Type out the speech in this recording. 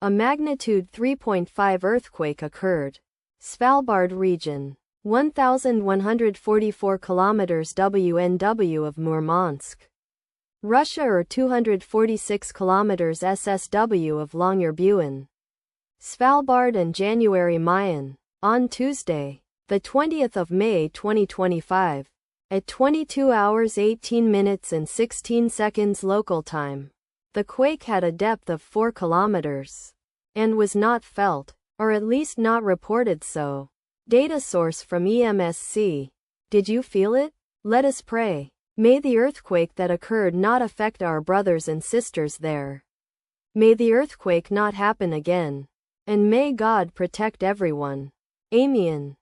A magnitude 3.5 earthquake occurred. Svalbard region. 1,144 kilometers WNW of Murmansk, Russia, or 246 kilometers SSW of Longyearbyen, Svalbard, and January Mayan. On Tuesday, the 20th of May 2025, at 22 hours 18 minutes and 16 seconds local time, the quake had a depth of 4 kilometers and was not felt, or at least not reported so. Data source from EMSC. Did you feel it? Let us pray. May the earthquake that occurred not affect our brothers and sisters there. May the earthquake not happen again. And may God protect everyone. Amen.